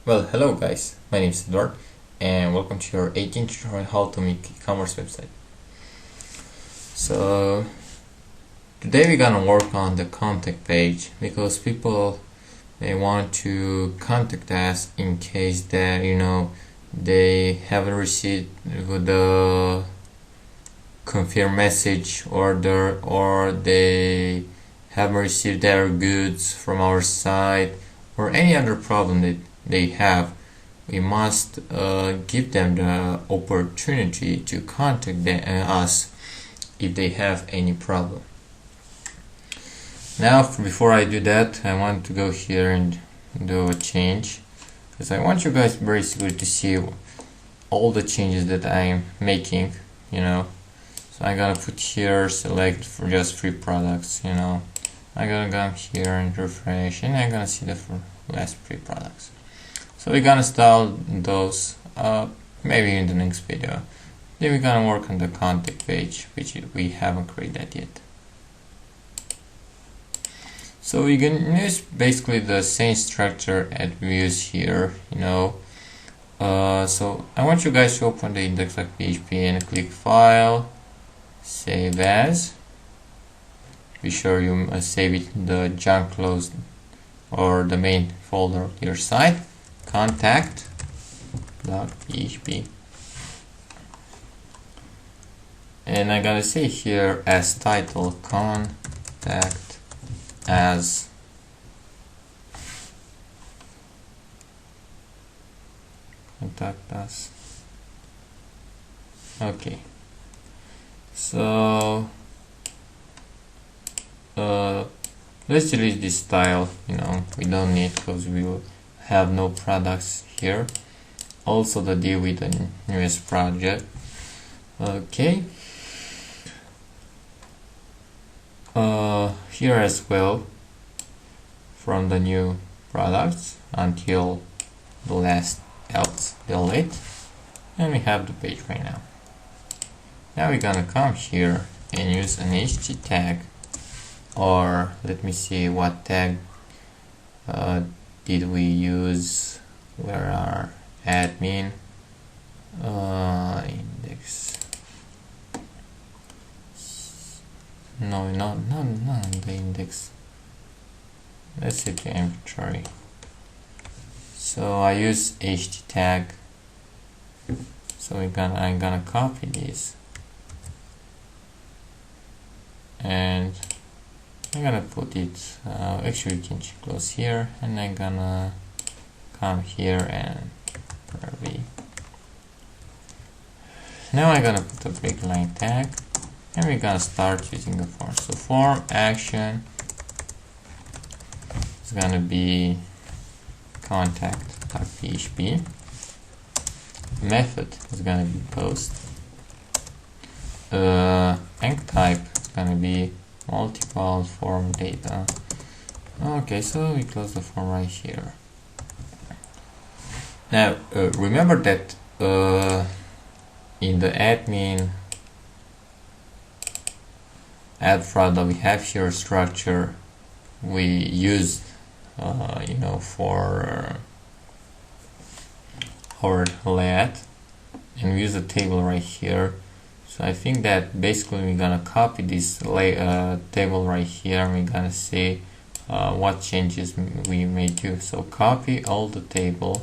Well, hello guys, my name is Edward and welcome to your 18th tutorial on how to make e-commerce website. So today we're gonna work on the contact page because people they want to contact us in case that they haven't received the confirm message order or they haven't received their goods from our site or any other problem that they have. We must give them the opportunity to contact us if they have any problem. Now before I do that, I want to go here and do a change because I want you guys basically to see all the changes that I'm making, so I'm gonna put here select for just 3 products, I'm gonna come here and refresh and I'm gonna see the last 3 products. So we're gonna install those maybe in the next video. Then we're gonna work on the contact page, which we haven't created yet. So we can use basically the same structure as we use here, so I want you guys to open the index.php and click File, Save As. Be sure you save it in the junk closed or the main folder of your site. Contact.php, and I'm gonna say here as title contact as contact us. Okay, so let's delete this style, we don't need because we will have no products here. Also the deal with the newest project. Okay, here as well from the new products until the last else delete, and we have the page right now. Now we're gonna come here and use an ht tag, or let me see what tag did we use. Where are admin index? No, not the index. Let's say the inventory. So I use ht tag. So I'm gonna copy this and I'm gonna put it, actually we can close here, and I'm gonna come here and now I'm gonna put a break line tag, and we're gonna start using the form. So form action is gonna be contact.php, method is gonna be post, and type is gonna be multiple form data. Okay, so we close the form right here. Now remember that in the admin add product we have here structure we use for our layout, and we use a table right here. So I think that basically we're gonna copy this table right here, and we're gonna see what changes we may do. So copy all the table,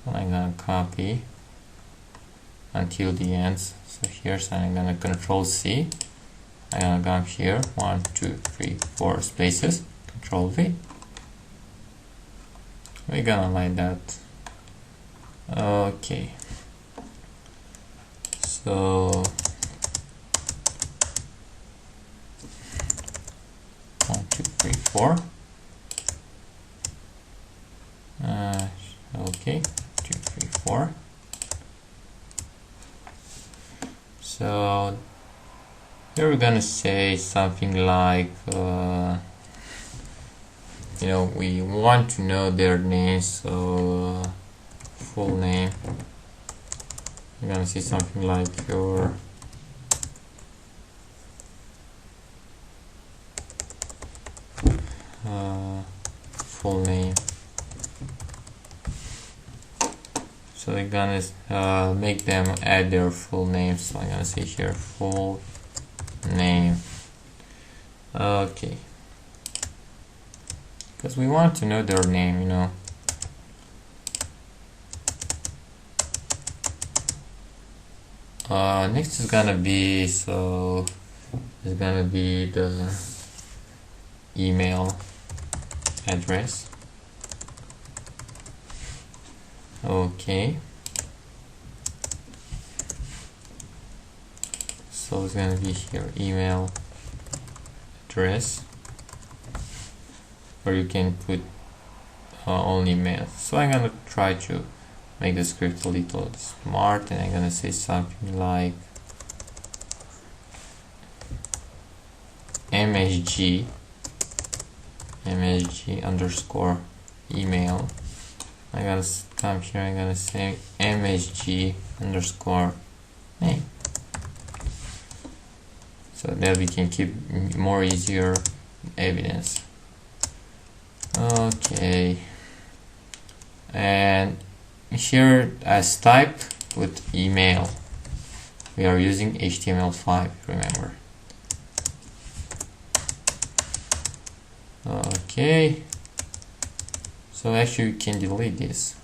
and I'm gonna copy until the ends. So here's I'm gonna Control C. I'm gonna come here 1, 2, 3, 4 spaces. Control V. We're gonna like that. Okay. So 1, 2, 3, 4. Okay, 2, 3, 4. So here we're gonna say something like we want to know their name, so full name. We're gonna see something like your full name. So we're gonna make them add their full name. So I'm gonna say here full name. Okay, because we want to know their name, you know. Next is gonna be, so it's gonna be the email address. Okay, so it's gonna be here email address, or you can put only mail. So I'm gonna try to make the script a little smart, and I'm gonna say something like msg underscore email. I'm gonna come here, I'm gonna say msg underscore name, so that we can keep more easier evidence. Okay, and here as type with email we are using HTML5, remember. Okay, so actually you can delete this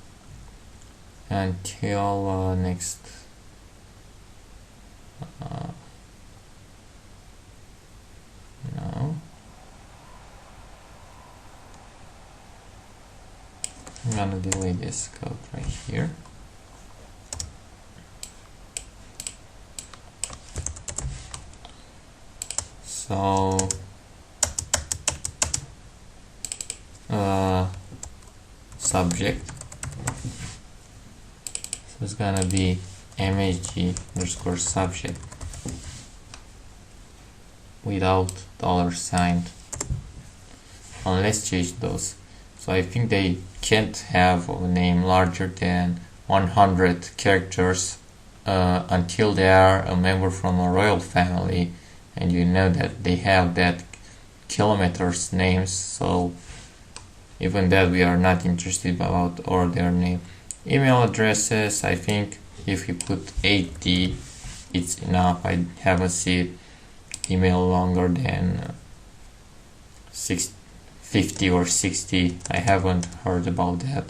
until next no, I'm gonna delete this code right here. So subject, so it's gonna be msg underscore subject without $sign. Let's change those. So I think they can't have a name larger than 100 characters until they are a member from a royal family, and you know that they have that kilometers names. So even that we are not interested about, or their name. Email addresses, I think if you put 80 it's enough. I haven't seen email longer than 50 or 60. I haven't heard about that.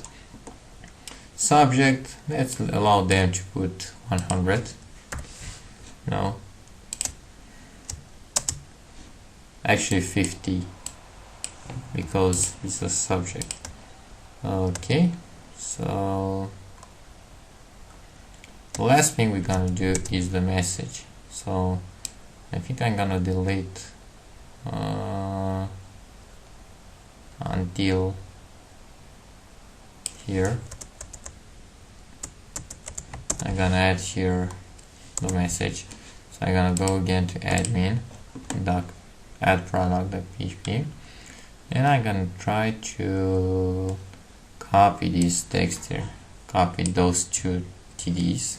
Subject, let's allow them to put 100. No, actually 50, because it's a subject. Okay, so the last thing we're gonna do is the message. So I think I'm gonna delete until here. I'm gonna add here the message. So I'm gonna go again to admin add product.php, and I'm gonna try to copy this text here, copy those two TDs.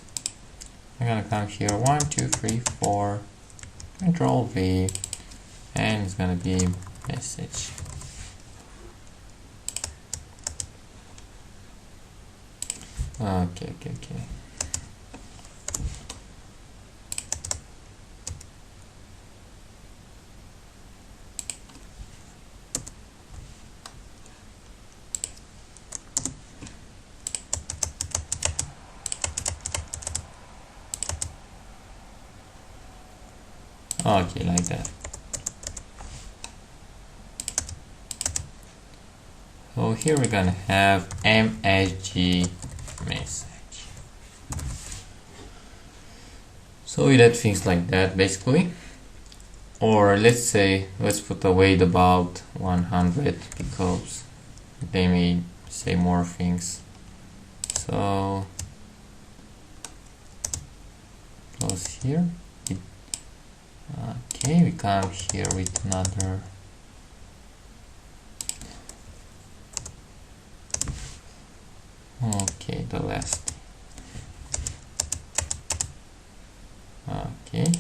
I'm gonna come here 1 2 3 4, Control V, and it's gonna be message. Okay. Okay, like that. So here we're gonna have msg message. So we did things like that basically. Or let's say, let's put a weight about 100 because they may say more things. So close here. Okay, we come here with another the last. Okay,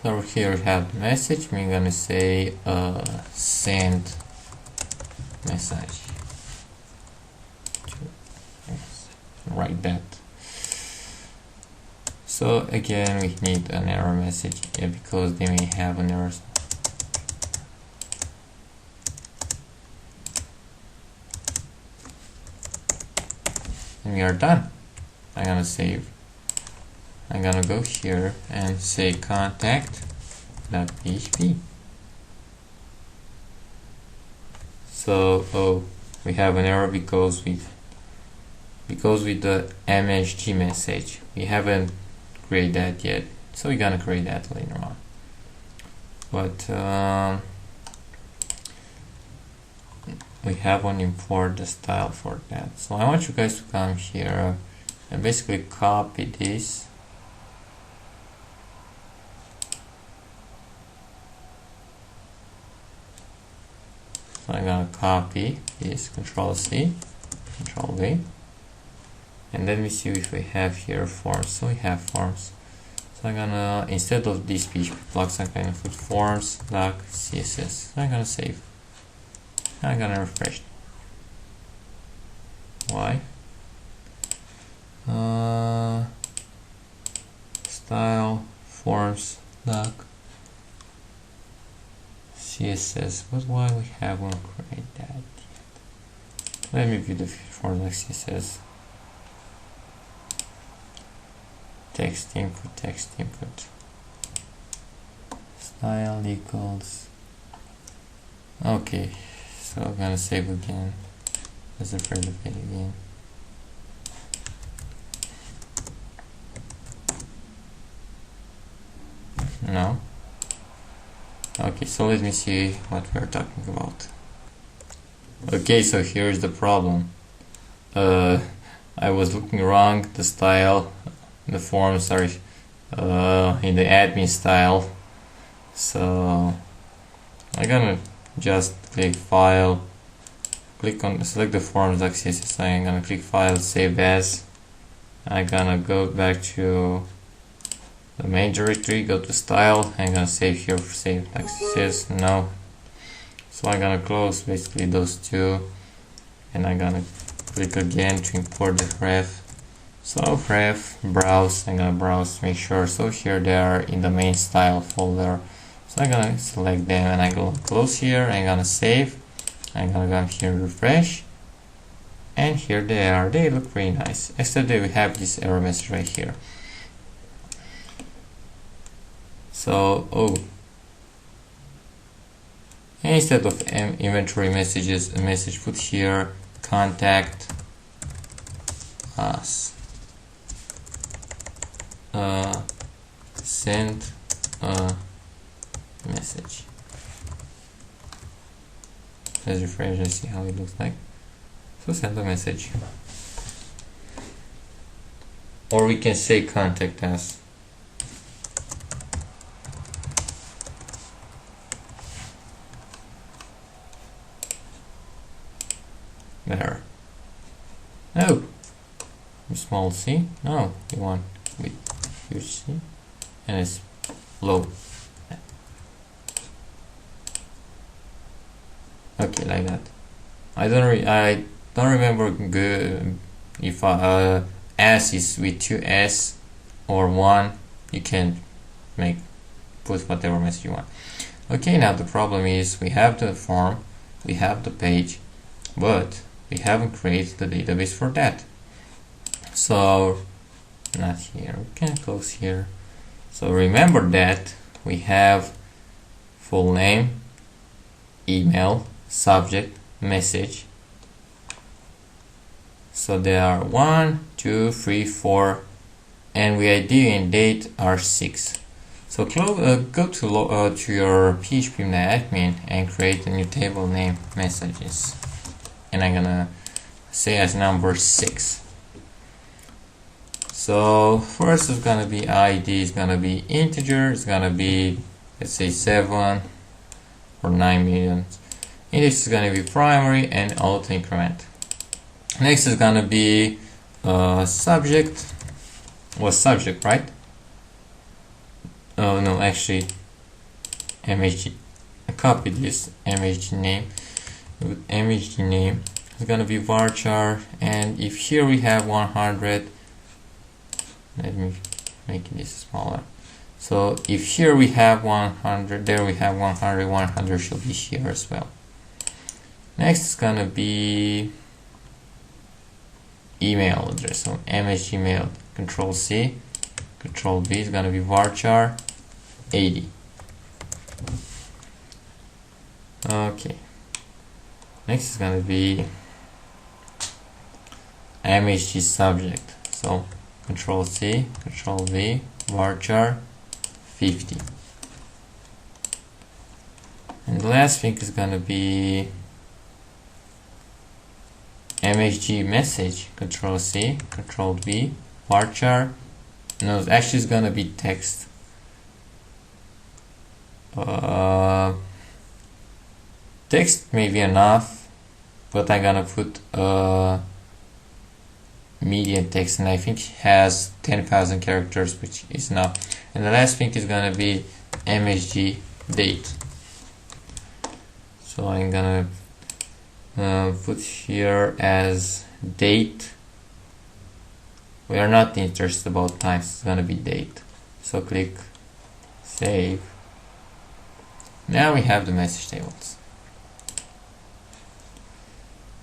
so here we have the message. We're gonna say send message to write that. So again, we need an error message, because they may have an error. And we are done. I'm gonna save. I'm gonna go here and say contact.php. So we have an error because with the msg message we haven't created that yet. So we're gonna create that later on. But we have one import the style for that. So I want you guys to come here and basically copy this. So I'm gonna copy this, Control C, Control V, and then we see if we have here forms. So we have forms. So I'm gonna, instead of these PHP blocks, I'm gonna put forms.css. So I'm gonna save. I'm gonna refresh. Why? Style forms doc CSS, but why we haven't created that yet? Let me view the forms like CSS. Text input. Style equals. Okay, so I'm gonna save again. Let's refresh the page again. No. Okay, so let me see what we're talking about. Okay, so here's the problem. I was looking wrong. The style, the forms are in the admin style. So I'm gonna just click File, select the forms.css. I'm gonna click File, Save As. I'm gonna go back to the main directory, go to Style. I'm gonna save here for save.css. No. So I'm gonna close basically those two, and I'm gonna click again to import the ref. So ref, browse. I'm gonna browse, make sure. So here they are in the main style folder. So I'm gonna select them and I go close here. I'm gonna save. I'm gonna go here, refresh, and here they are. They look pretty nice, except that we have this error message right here. So instead of inventory messages, a message put here, contact us, send a message. Let's refresh and see how it looks like. So send a message, or we can say contact us. There. No. Small c. No, you want with huge c, and it's low. Okay, like that. I don't remember good if s is with 2s or 1. You can put whatever message you want. Okay, now the problem is we have the form, we have the page, but we haven't created the database for that. So not here. We can close here. So remember that we have full name, email, subject, message. So there are 1, 2, 3, 4, and we ID and date are 6. So go to your PHP admin and create a new table named messages, and I'm gonna say as number 6. So first it's gonna be ID is gonna be integer. It's gonna be, let's say, 7 or 9 million. Index is gonna be primary and auto increment. Next is gonna be subject. Was subject, right? Oh no, actually MHG. I copied this MHG name. With MHG name it's gonna be varchar, and if here we have 100, let me make this smaller. So if here we have 100, there we have 100, 100 should be here as well. Next is gonna be email address. So MSG mail, Control C, Control V is gonna be varchar 80. Okay. Next is gonna be MSG subject. So Control C, Control V, varchar 50. And the last thing is gonna be MSG message, Control C, Control V, varchar. No, actually it's gonna be text. Text may be enough, but I'm gonna put medium text, and I think it has 10,000 characters, which is enough. And the last thing is gonna be MSG date. So I'm gonna put here as date. We are not interested about times, it's gonna be date. So click save. Now we have the message tables.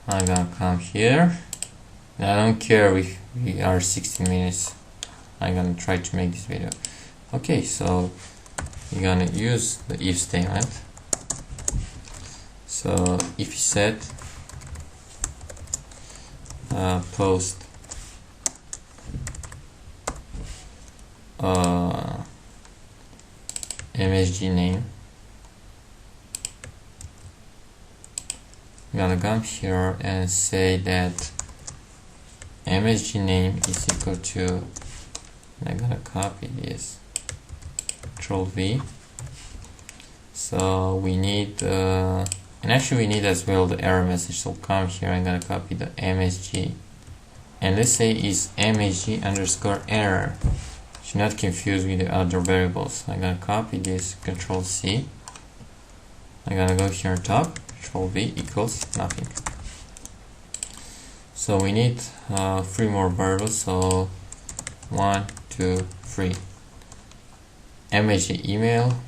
I'm gonna come here. Now I don't care if we are 16 minutes. I'm gonna try to make this video. Okay, so we're gonna use the if statement. So if you set post MSG name, I'm gonna come here and say that MSG name is equal to, I'm gonna copy this, Control V. So we need and actually we need as well the error message. So come here, I'm gonna copy the MSG, and let's say is MSG underscore error. Should not confuse with the other variables. I'm gonna copy this, Control C. I'm gonna go here on top, Control V equals nothing. So we need 3 more variables. So 1, 2, 3. MSG email.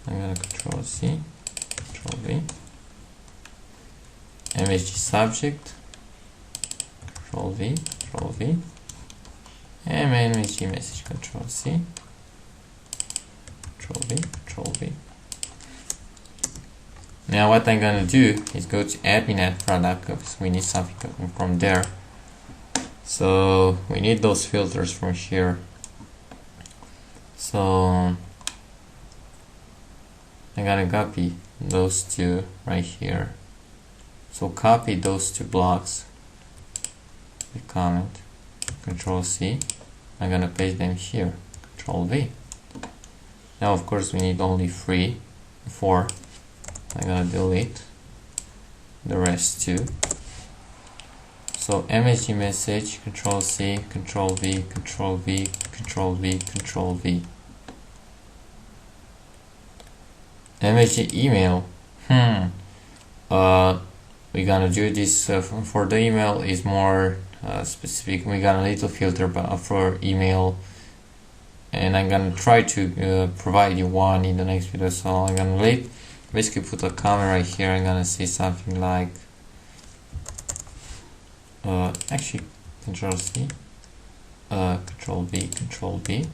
I'm gonna Control C, Control V. MSG subject, Control V, Control V. And MSG message, Control C, Control V, Control V. Now what I'm gonna do is go to admin add product, because we need something from there. So we need those filters from here. So I'm gonna copy those two right here. So copy those 2 blocks, the comment, Control C. I'm gonna paste them here, Control V. Now of course we need only 3, 4. I'm gonna delete the rest too. So MSG message, Control C, Control V, Control V, Control V, Control V. MSG email. We're gonna do this for the email is more specific. We got a little filter for email, and I'm gonna try to provide you one in the next video. So I'm gonna basically put a comment right here. I'm gonna say something like actually Control C, Control V, Control V.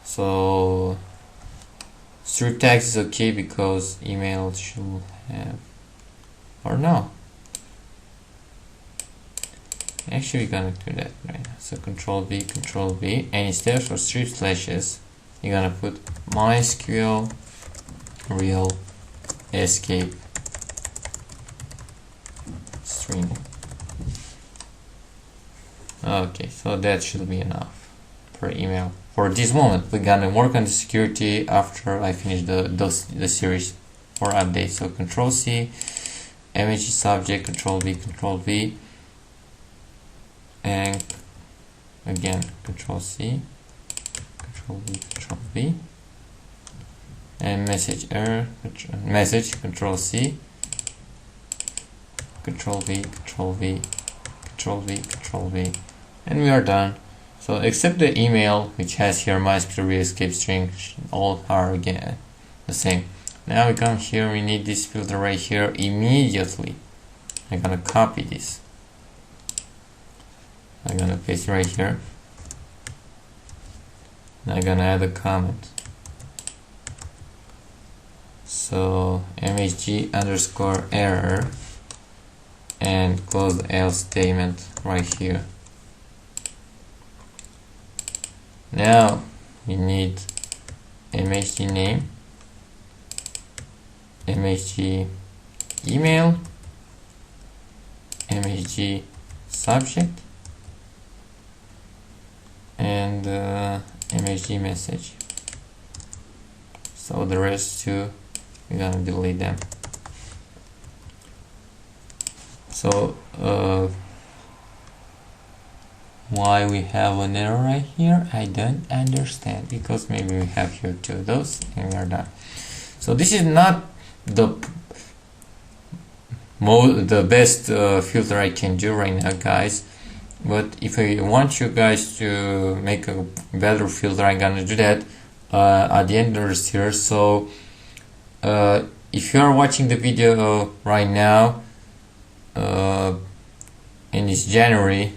So strip tags is okay because email should have, or no, actually we're gonna do that right now. So Control V, and instead of strip slashes you're gonna put MySQL real escape string. Okay, so that should be enough for email. For this moment, we're gonna work on the security after I finish the series for updates. So Control C, MSG subject, Control V, and again Control C, Control V, Control V, and message error, message, Control C, Control V, Control V, Control V, Control V, and we are done. So except the email, which has here MySQL escape string, all are again the same. Now we come here, we need this filter right here immediately. I'm gonna copy this. I'm gonna paste right here. And I'm gonna add a comment. So mhg underscore error and close the else statement right here. Now we need mhg name, mhg email, mhg subject, and mhg message. So the rest two, we're gonna delete them. So why we have an error right here, I don't understand, because maybe we have here two of those and we are done. So this is not the best filter I can do right now, guys, but if I want you guys to make a better filter, I'm gonna do that at the end of this year. So if you are watching the video right now and it's January,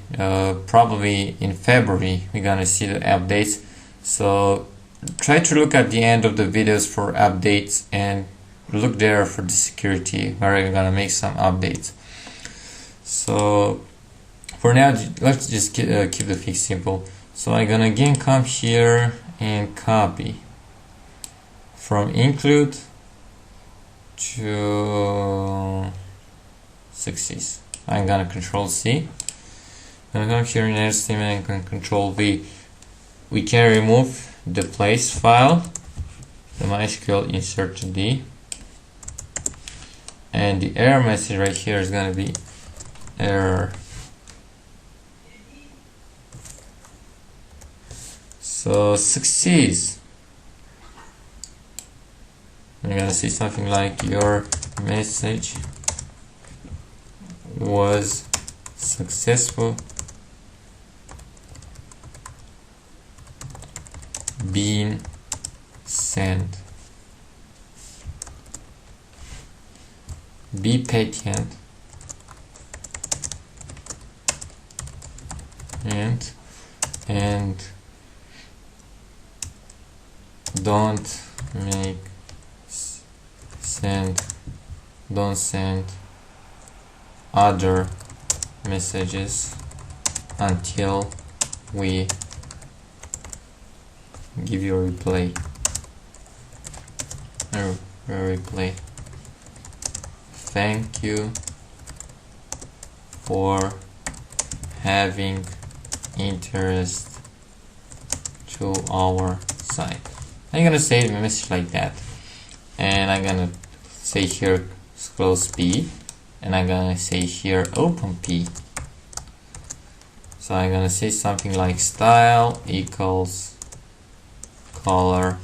probably in February we're gonna see the updates. So try to look at the end of the videos for updates and look there for the security where I'm gonna make some updates. So for now, let's just keep the fix simple. So I'm gonna again come here and copy from include to success. I'm gonna Control C. I'm gonna come here in edit statement and Control V. We can remove the place file, the MySQL insert D, and the error message right here is gonna be error. So success. I'm gonna say something like your message was successful being sent. Be patient and don't send other messages until we give you a replay. Thank you for having interest to our site. I'm gonna say a message like that, and I'm gonna say here close P, and I'm gonna say here open P. So I'm gonna say something like style equals color.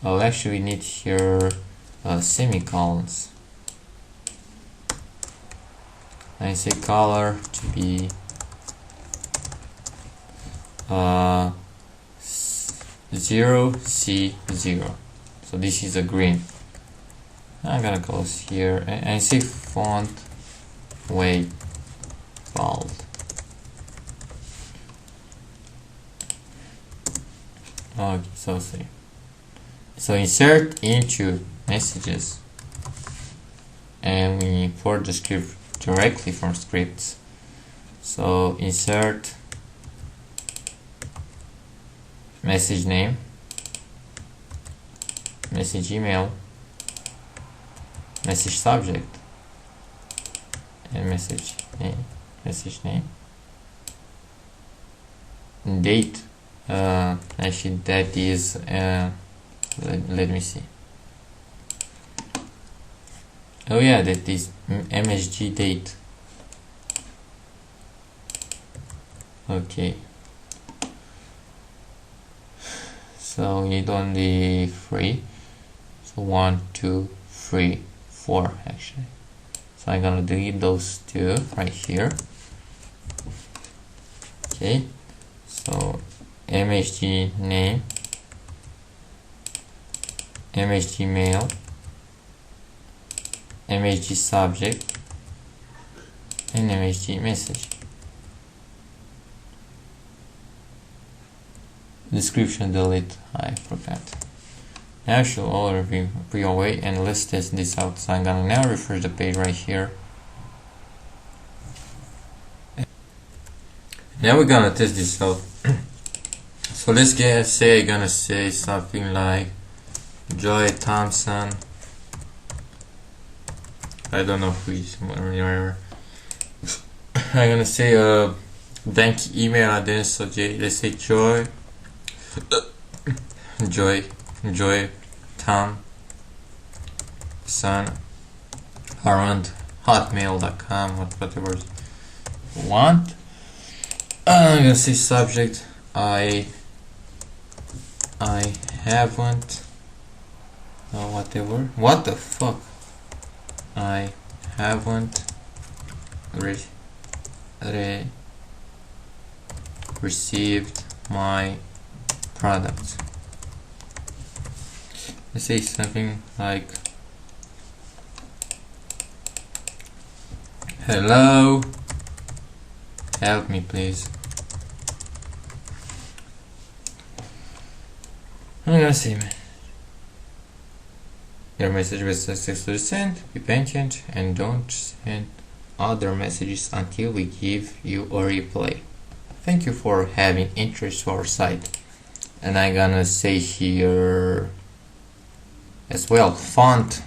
Oh, actually we need here semicolons. I say color to be 0C0. So this is a green. I'm gonna close here and I say font weight bold. Okay, so insert into messages, and we import the script directly from scripts. So insert message name, message email, message subject, and message name, date. Actually that is let me see. Oh yeah, that is msg date. Okay, so we need only 3. So 1, 2, 3, 4 actually. So I'm gonna delete those 2 right here. Okay, so mhg name, mhg mail, mhg subject, and mhg message. Description delete, I forgot. Now I should already be away, and let's test this out. So I'm gonna now refresh the page right here. Now we're gonna test this out. So let's say I'm gonna say something like Joy Thompson. I don't know who is whatever. I'm gonna say a bank email address. So let's say Joy Thompson around hotmail.com, whatever you want. I'm gonna say subject I haven't whatever. What the fuck? I haven't received my product. Let's say something like hello, help me please. I'm gonna say your message was successfully sent. Be patient and don't send other messages until we give you a reply. Thank you for having interest to our site. And I'm gonna say here as well, font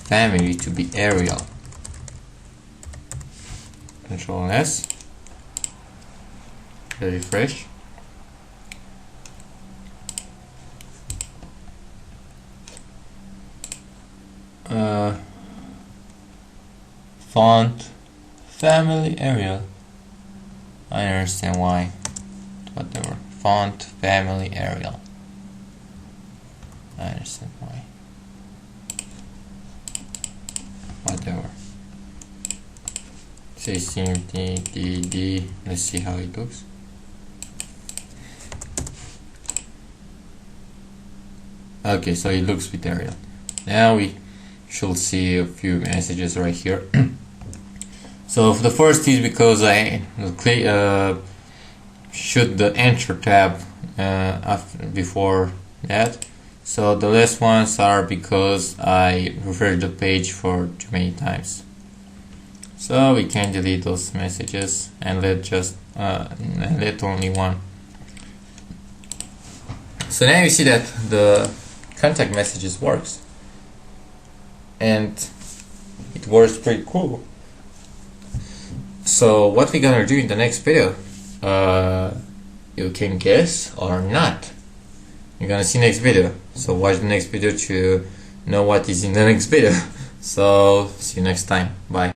family to be Arial. Control S. Refresh. Font family Arial. I understand why. Whatever. Font family Arial. I understand why. Whatever. Say CMD. Let's see how it looks. Okay, so it looks with Arial. Now we should see a few messages right here. So the first is because I shoot the enter tab before that. So the last ones are because I refreshed the page for too many times. So we can delete those messages and let only one. So now you see that the contact messages works, and it works pretty cool. So what we're gonna do in the next video, you can guess or not. You're gonna see next video. So watch the next video to know what is in the next video. So see you next time. Bye.